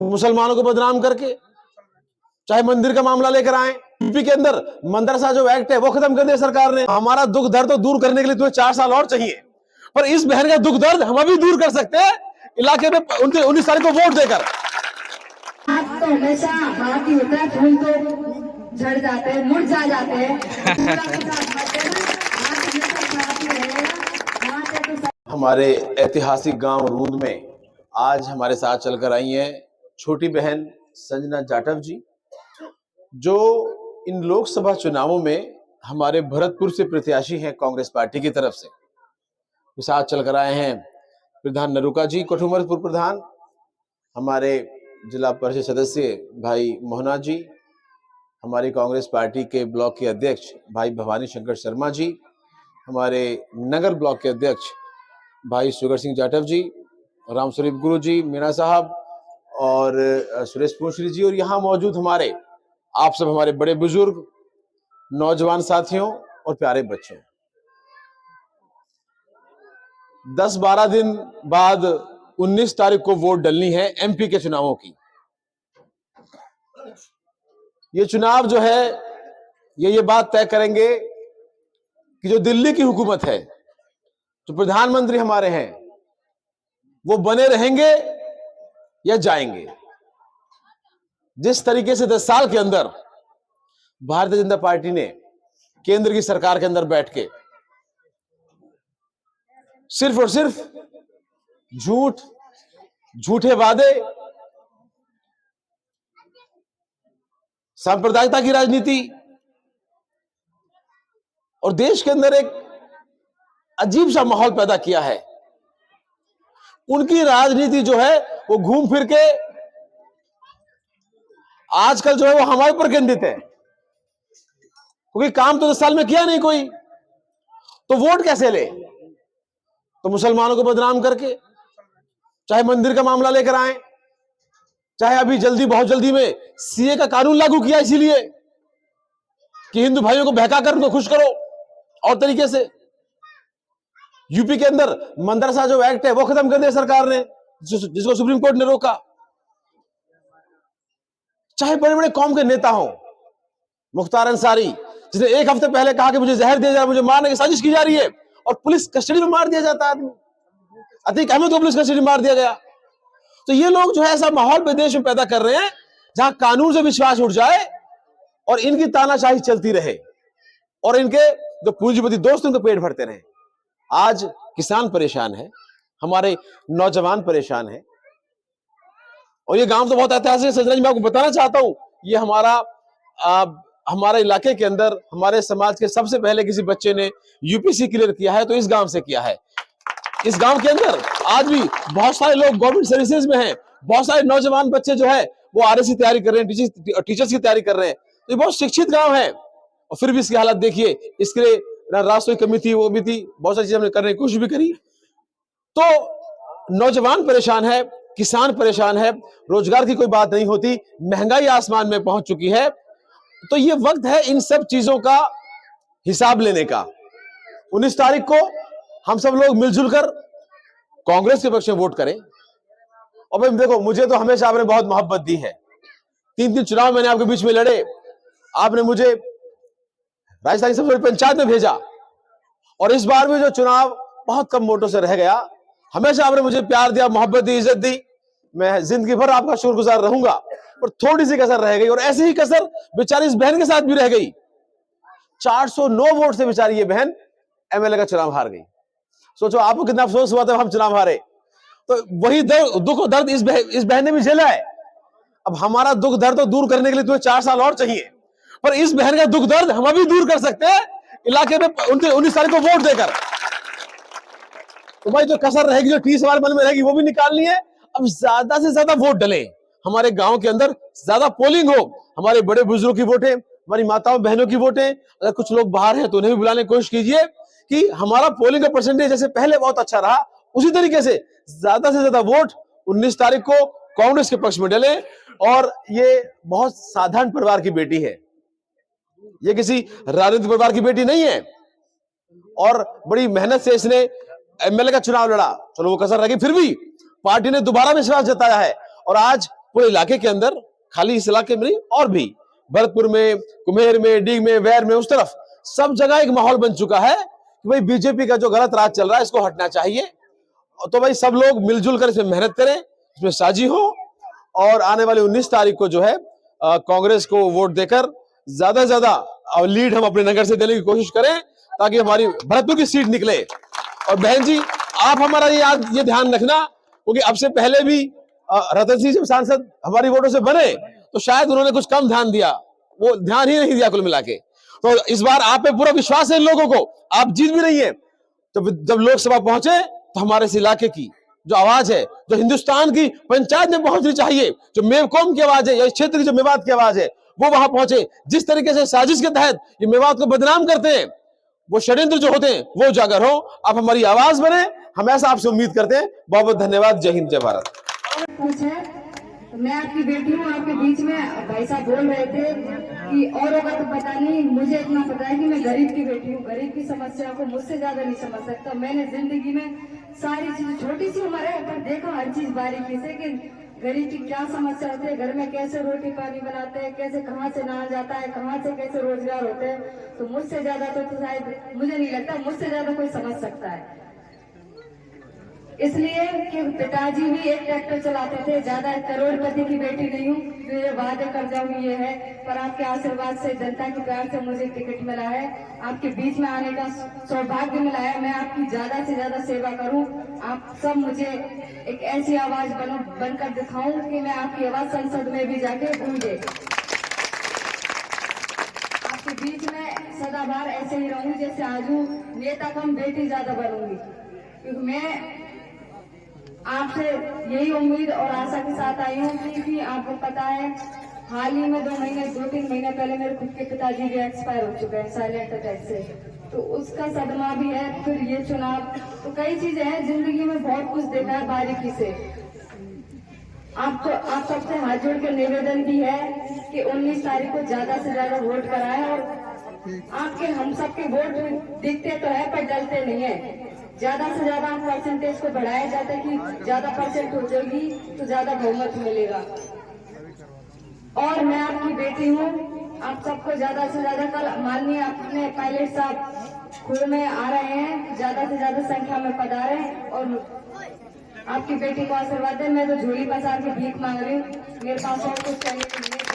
मुसलमानों को बदनाम करके, चाहे मंदिर का मामला लेकर आए। यूपी के अंदर मदरसा जो एक्ट है वो खत्म कर दिया सरकार ने। हमारा दुख दर्द तो दूर करने के लिए तुम्हें 4 साल और चाहिए, पर इस बहन का दुख दर्द हम अभी दूर कर सकते हैं इलाके में 19 तारीख को वोट देकर। तो हमेशा बात ही होता है, फूल तो झड़ जाते हैं, मुरझा जाते हैं। हमारे ऐतिहासिक गांव रूंद में आज हमारे साथ चलकर आई हैं छोटी बहन संजना जाटव जी, जो इन लोकसभा चुनावों में हमारे भरतपुर से प्रत्याशी हैं कांग्रेस पार्टी की तरफ से। साथ चलकर आए हैं प्रधान नरुका जी, कठुमरपुर प्रधान, हमारे जिला परिषद सदस्य भाई मोहना जी, हमारी कांग्रेस पार्टी के ब्लॉक के अध्यक्ष भाई भवानी शंकर शर्मा जी, हमारे नगर ब्लॉक के अध्यक्ष भाई सुगर सिंह जाटव जी, राम स्वरूप गुरु जी, मीणा साहब और सुरेश पूंछरी जी, और यहाँ मौजूद हमारे आप सब हमारे बड़े बुजुर्ग, नौजवान साथियों और प्यारे बच्चों। 10-12 दिन बाद 19 तारीख को वोट डलनी है एमपी के चुनावों की। ये चुनाव जो है ये बात तय करेंगे कि जो दिल्ली की हुकूमत है, जो प्रधानमंत्री हमारे हैं, वो बने रहेंगे या जाएंगे। जिस तरीके से 10 साल के अंदर भारतीय जनता पार्टी ने केंद्र की सरकार के अंदर बैठ के सिर्फ और सिर्फ झूठे वादे, सांप्रदायिकता की राजनीति और देश के अंदर एक अजीब सा माहौल पैदा किया है। उनकी राजनीति जो है वो घूम फिर के आजकल जो है वो हमारे ऊपर केंद्रित है, क्योंकि काम तो 10 साल में किया नहीं कोई, तो वोट कैसे ले? तो मुसलमानों को बदनाम करके, चाहे मंदिर का मामला लेकर आए, चाहे अभी बहुत जल्दी में सीए का कानून लागू किया इसीलिए कि हिंदू भाइयों को बहका कर उनको खुश करो, और तरीके से यूपी के अंदर मदरसा जो एक्ट है वो खत्म कर दिया सरकार ने, जिसको सुप्रीम कोर्ट ने रोका। चाहे बड़े बड़े कौम के नेता हो, मुख्तार अंसारी, जिसने 1 हफ्ते पहले कहा कि मुझे जहर दिया जा रहा है, मुझे मारने की साजिश की जा रही है, और पुलिस कस्टडी में मार दिया जाता है आदमी। अतीक अहमद को पुलिस कस्टडी में मार दिया गया। तो ये लोग जो है ऐसा माहौल विदेश में पैदा कर रहे हैं जहां कानून से विश्वास उठ जाए और इनकी तानाशाही चलती रहे और इनके जो पूंजीपति दोस्त उनके पेट भरते रहे। आज किसान परेशान है, हमारे नौजवान परेशान है, और ये गांव तो बहुत ऐतिहासिक है। संजना जी, मैं आपको बताना चाहता हूं, ये हमारे इलाके के अंदर हमारे समाज के सबसे पहले किसी बच्चे ने यूपीसी क्लियर किया है तो इस गांव से किया है। इस गांव के अंदर आज भी बहुत सारे लोग गवर्नमेंट सर्विसेज में हैं, बहुत सारे नौजवान बच्चे जो है वो आरएस की तैयारी कर रहे हैं, टीचर्स की तैयारी कर रहे हैं। तो ये बहुत शिक्षित गांव है, और फिर भी इसकी हालत देखिए। इसके लिए राष्ट्रीय कमी थी, वो भी थी, बहुत सारी चीजें हमने करने की कोशिश भी करी। तो नौजवान परेशान है, किसान परेशान है, रोजगार की कोई बात नहीं होती, महंगाई आसमान में पहुंच चुकी है। तो ये वक्त है इन सब चीजों का हिसाब लेने का। 19 तारीख को हम सब लोग मिलजुल कर कांग्रेस के पक्ष में वोट करें। और भाई देखो, मुझे तो हमेशा आपने बहुत मोहब्बत दी है। 3 चुनाव मैंने आपके बीच में लड़े, आपने मुझे राजस्थान की सबसे बड़ी पंचायत में भेजा, और इस बार भी जो चुनाव बहुत कम वोटों से रह गया, हमेशा आपने मुझे प्यार दिया, मोहब्बत दी, इज्जत दी। मैं जिंदगी भर आपका शुक्रगुजार रहूंगा। और थोड़ी सी कसर रह गई, और ऐसी ही कसर बेचारी इस बहन के साथ भी रह गई। 409 वोट से बेचारी ये बहन एमएलए का चुनाव हार गई। सोचो आपको कितना अफसोस हुआ था हम चुनाव हारे। तो वही दुख और दर्द इस बहन ने भी झेला है। अब हमारा दुख दर्द तो दूर करने के लिए तुम्हें 4 साल और चाहिए, पर इस बहन का दुख दर्द हम अभी दूर कर सकते हैं इलाके में 19 तारीख को वोट देकर। तो भाई जो कसर रहेगी, जो टीस हमारे मन में रहेगी, वो भी निकालनी है। अब ज्यादा से ज्यादा वोट डले, हमारे गांव के अंदर ज्यादा पोलिंग हो, हमारे बड़े बुजुर्गों की वोटें, हमारी माताओं बहनों की वोटें। अगर कुछ लोग बाहर हैं तो उन्हें भी बुलाने की कोशिश कीजिए कि हमारा पोलिंग का परसेंटेज जैसे पहले बहुत अच्छा रहा, उसी तरीके से ज्यादा वोट 19 तारीख को कांग्रेस के पक्ष में डले। और ये बहुत साधारण परिवार की बेटी है, ये किसी राजनीतिक परिवार की बेटी नहीं है, और बड़ी मेहनत से इसने एमएलए का चुनाव लड़ा। चलो वो कसर रह गई, फिर भी पार्टी ने दोबारा विश्वास जताया है, और आज पूरे इलाके के अंदर, खाली इस इलाके में नहीं और भी भरतपुर में, कुम्हेर में, डीग में, वैर में, उस तरफ सब जगह एक माहौल बन चुका है कि भाई बीजेपी का जो गलत राज चल रहा है इसको हटना चाहिए। तो भाई सब लोग मिलजुल कर इसमें मेहनत करें, इसमें साझी हो और आने वाले 19 तारीख को जो है कांग्रेस को वोट देकर ज्यादा से ज्यादा लीड हम अपने नगर से देने की कोशिश करें ताकि हमारी भरतपुर की सीट निकले। और बहन जी आप हमारा ये ध्यान रखना, क्योंकि अब से पहले भी रतन सिंह जब सांसद हमारी वोटों से बने तो शायद उन्होंने कुछ कम ध्यान दिया, वो ध्यान ही नहीं दिया कुल मिला के। तो इस बार आप पे पूरा विश्वास है इन लोगों को, आप जीत भी रही है। तो जब लोकसभा पहुंचे तो हमारे इस इलाके की जो आवाज है, जो हिंदुस्तान की पंचायत में पहुंचनी चाहिए, जो मेवकॉम की आवाज है या इस क्षेत्र की जो मेवात की आवाज है, वो वहां पहुंचे। जिस तरीके से साजिश के तहत ये मेवात को बदनाम करते हैं, वो षड्यंत्र जो होते हैं वो उजागर हो, आप हमारी आवाज बने, हम ऐसा आपसे उम्मीद करते हैं। बहुत बहुत धन्यवाद। जय हिंद, जय भारत। कुछ है, मैं आपकी बेटी हूँ। आपके बीच में भाई साहब बोल रहे थे कि औरों का तो पता नहीं, मुझे इतना पता है कि मैं गरीब की बेटी हूँ। गरीब की समस्या को मुझसे ज्यादा नहीं समझ सकता। मैंने जिंदगी में सारी चीज, छोटी सी उम्र है पर देखा हर चीज बारीकी से कि गरीब की क्या समस्या होती है, घर में कैसे रोटी पानी बनाते हैं, कैसे कहाँ से नाल जाता है, कहाँ से कैसे रोजगार होते हैं। तो मुझसे ज्यादा तो शायद मुझे नहीं लगता मुझसे ज्यादा कोई समझ सकता है। इसलिए कि पिताजी भी एक ट्रैक्टर चलाते थे, ज्यादा करोड़पति की बेटी नहीं हूँ जो ये वादे कर जाऊँ ये है, पर आपके आशीर्वाद से, जनता के प्यार से मुझे टिकट मिला है, आपके बीच में आने का सौभाग्य मिला है। मैं आपकी ज्यादा से ज्यादा सेवा करूं, आप सब मुझे एक ऐसी आवाज बनकर दिखाऊं कि मैं आपकी आवाज संसद में भी जाके गूंजे। आपके बीच में सदाबहार ऐसे ही रहूं जैसे आज हूँ, नेता कम बेटी ज्यादा बनूंगी, क्योंकि मैं आपसे यही उम्मीद और आशा के साथ आई हूँ। क्योंकि आपको पता है हाल ही में 2 महीने पहले मेरे खुद के पिताजी भी एक्सपायर हो चुके हैं साइलेंट अटैक से, तो उसका सदमा भी है। फिर ये चुनाव, तो कई चीजें हैं जिंदगी में, बहुत कुछ देखा है बारीकी से। आप सबसे हाथ जोड़ के निवेदन भी है कि 19 तारीख को ज्यादा से ज्यादा वोट कराएं। और आपके हम सबके वोट दिखते तो है पर डलते नहीं है। ज्यादा से ज्यादा परसेंटेज को बढ़ाया जाता है कि ज्यादा परसेंट हो जाएगी तो ज्यादा बहुमत मिलेगा। और मैं आपकी बेटी हूँ, आप सबको ज्यादा से ज्यादा, कल माननीय अपने पायलट साहब खुद में आ रहे हैं, ज्यादा से ज्यादा संख्या में पधारे और आपकी बेटी को आशीर्वाद दें। मैं तो झोली पसार के भीख मांग रही हूँ, मेरे पास और कुछ चाहिए नहीं है।